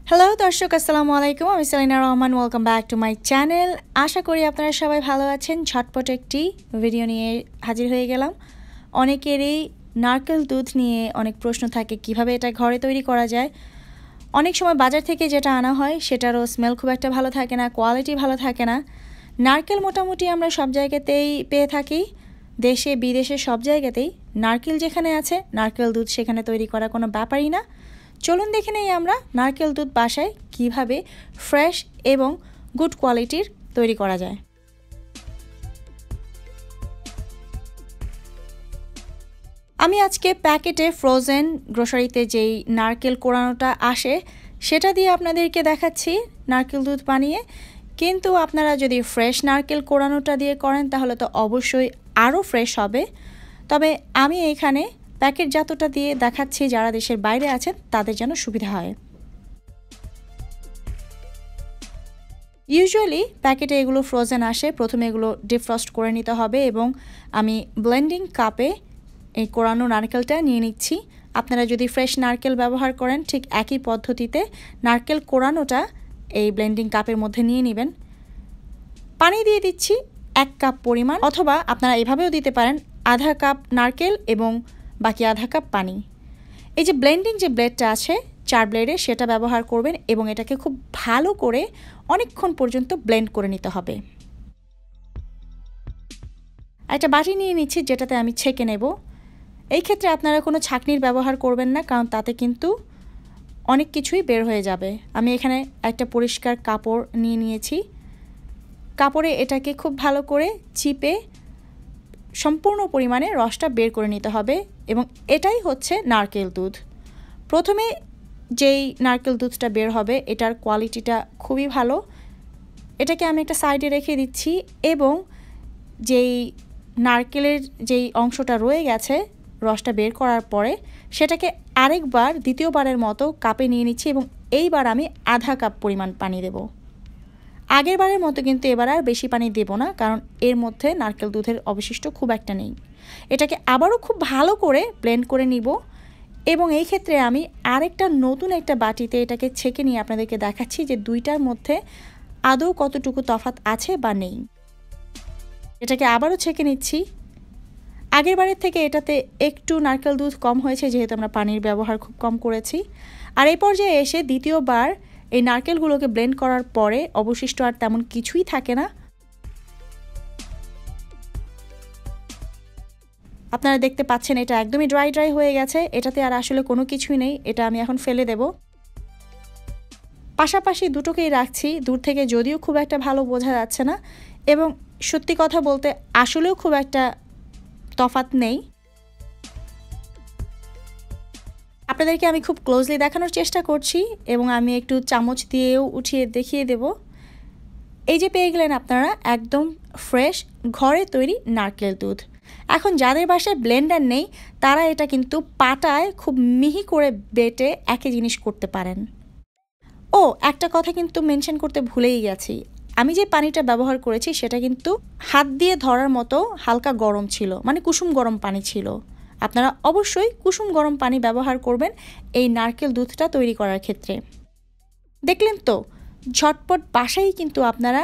Hello দর্শক, আসসালামু আলাইকুম। আমি Selina Rahman. Welcome back to my channel. আশা করি আপনারা সবাই ভালো আছেন। ঝটপট একটি ভিডিও নিয়ে হাজির হয়ে গেলাম। অনেকেরই নারকেল দুধ নিয়ে অনেক প্রশ্ন থাকে, কিভাবে এটা ঘরে তৈরি করা যায়। অনেক সময় বাজার থেকে যেটা আনা হয় সেটারও স্মেল খুব একটা ভালো থাকে না, কোয়ালিটি ভালো থাকে না। নারকেল মোটামুটি আমরা সব জায়গাতেই পেয়ে থাকি, দেশে বিদেশে সব জায়গাতেই। নারকেল যেখানে আছে নারকেল দুধ সেখানে তৈরি করা কোনো ব্যাপারই না। চলুন দেখে নেই আমরা নারকেল দুধ বাসায় কিভাবে ফ্রেশ এবং গুড কোয়ালিটির তৈরি করা যায়। আমি আজকে প্যাকেটে ফ্রোজেন গ্রোসারিতে যেই নারকেল কোড়ানোটা আসে সেটা দিয়ে আপনাদেরকে দেখাচ্ছি নারকেল দুধ বানিয়ে। কিন্তু আপনারা যদি ফ্রেশ নারকেল কোড়ানোটা দিয়ে করেন তাহলে তো অবশ্যই আরও ফ্রেশ হবে। তবে আমি এখানে প্যাকেটজাতটা দিয়ে দেখাচ্ছি, যারা দেশের বাইরে আছেন তাদের যেন সুবিধা হয়। ইউজুয়ালি প্যাকেটে এগুলো ফ্রোজেন আসে, প্রথমে এগুলো ডিফ্রস্ট করে নিতে হবে এবং আমি ব্লেন্ডিং কাপে এই কোড়ানো নারকেলটা নিয়ে নিচ্ছি। আপনারা যদি ফ্রেশ নারকেল ব্যবহার করেন ঠিক একই পদ্ধতিতে নারকেল কোড়ানোটা এই ব্লেন্ডিং কাপের মধ্যে নিয়ে নেবেন। পানি দিয়ে দিচ্ছি 1 কাপ পরিমাণ, অথবা আপনারা এভাবেও দিতে পারেন আধা কাপ নারকেল এবং বাকি আধা কাপ পানি। এই যে ব্লেন্ডিং যে ব্লেডটা আছে 4 ব্লেডে, সেটা ব্যবহার করবেন এবং এটাকে খুব ভালো করে অনেকক্ষণ পর্যন্ত ব্লেন্ড করে নিতে হবে। একটা বাটি নিয়ে নিচ্ছি যেটাতে আমি ছেঁকে নেব। এই ক্ষেত্রে আপনারা কোনো ছাঁকনির ব্যবহার করবেন না, কারণ তাতে কিন্তু অনেক কিছুই বের হয়ে যাবে। আমি এখানে একটা পরিষ্কার কাপড় নিয়ে নিয়েছি। কাপড়ে এটাকে খুব ভালো করে চিপে সম্পূর্ণ পরিমাণে রসটা বের করে নিতে হবে এবং এটাই হচ্ছে নারকেল দুধ। প্রথমে যেই নারকেল দুধটা বের হবে এটার কোয়ালিটিটা খুবই ভালো। এটাকে আমি একটা সাইডে রেখে দিচ্ছি এবং যেই নারকেলের যেই অংশটা রয়ে গেছে রসটা বের করার পরে সেটাকে আরেকবার দ্বিতীয়বারের মতো কাপে নিয়ে নিচ্ছি এবং এইবার আমি আধা কাপ পরিমাণ পানি দেব। আগের বারের মতো কিন্তু এবার আর বেশি পানি দেব না, কারণ এর মধ্যে নারকেল দুধের অবশিষ্ট খুব একটা নেই। এটাকে আবারও খুব ভালো করে ব্লেন্ড করে নিব এবং এই ক্ষেত্রে আমি আরেকটা নতুন একটা বাটিতে এটাকে ছেঁকে নিয়ে আপনাদেরকে দেখাচ্ছি যে দুইটার মধ্যে আদৌ কতটুকু তফাৎ আছে বা নেই। এটাকে আবারও ছেঁকে নিচ্ছি। আগের বারের থেকে এটাতে একটু নারকেল দুধ কম হয়েছে, যেহেতু আমরা পানির ব্যবহার খুব কম করেছি। আর এই পর্যায়ে এসে দ্বিতীয়বার এই নারকেলগুলোকে ব্লেন্ড করার পরে অবশিষ্ট আর তেমন কিছুই থাকে না। আপনারা দেখতে পাচ্ছেন এটা একদমই ড্রাই ড্রাই হয়ে গেছে, এটাতে আর আসলে কোনো কিছুই নেই। এটা আমি এখন ফেলে দেব। পাশাপাশি দুটোকেই রাখছি, দূর থেকে যদিও খুব একটা ভালো বোঝা যাচ্ছে না এবং সত্যি কথা বলতে আসলেও খুব একটা তফাৎ নেই। আপনাদেরকে আমি খুব ক্লোজলি দেখানোর চেষ্টা করছি এবং আমি একটু চামচ দিয়েও উঠিয়ে দেখিয়ে দেব। এই যে পেয়ে গেলেন আপনারা একদম ফ্রেশ ঘরে তৈরি নারকেল দুধ। এখন যাদের বাসায় ব্লেন্ডার নেই তারা এটা কিন্তু পাটায় খুব মিহি করে বেটে একই জিনিস করতে পারেন। ও একটা কথা কিন্তু মেনশন করতে ভুলেই গেছি, আমি যে পানিটা ব্যবহার করেছি সেটা কিন্তু হাত দিয়ে ধরার মতো হালকা গরম ছিল, মানে কুসুম গরম পানি ছিল। আপনারা অবশ্যই কুসুম গরম পানি ব্যবহার করবেন এই নারকেল দুধটা তৈরি করার ক্ষেত্রে। দেখলেন তো, ঝটপট বাসায় কিন্তু আপনারা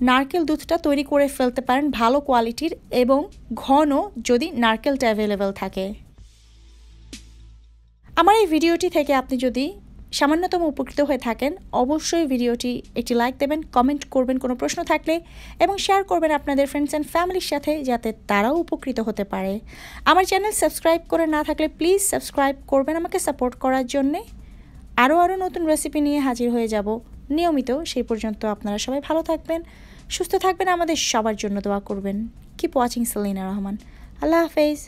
নারকেল দুধটা তৈরি করে ফেলতে পারেন ভালো কোয়ালিটির এবং ঘন, যদি নারকেলটা অ্যাভেলেবেল থাকে। আমার এই ভিডিওটি থেকে আপনি যদি সামান্যতম উপকৃত হয়ে থাকেন অবশ্যই ভিডিওটি একটি লাইক দেবেন, কমেন্ট করবেন কোনো প্রশ্ন থাকলে এবং শেয়ার করবেন আপনাদের ফ্রেন্ডস অ্যান্ড ফ্যামিলির সাথে, যাতে তারাও উপকৃত হতে পারে। আমার চ্যানেল সাবস্ক্রাইব করে না থাকলে প্লিজ সাবস্ক্রাইব করবেন আমাকে সাপোর্ট করার জন্যে। আরও নতুন রেসিপি নিয়ে হাজির হয়ে যাব নিয়মিত। সেই পর্যন্ত আপনারা সবাই ভালো থাকবেন, সুস্থ থাকবেন, আমাদের সবার জন্য দোয়া করবেন। Keep watching Selina Rahman. আল্লাহ হাফেজ।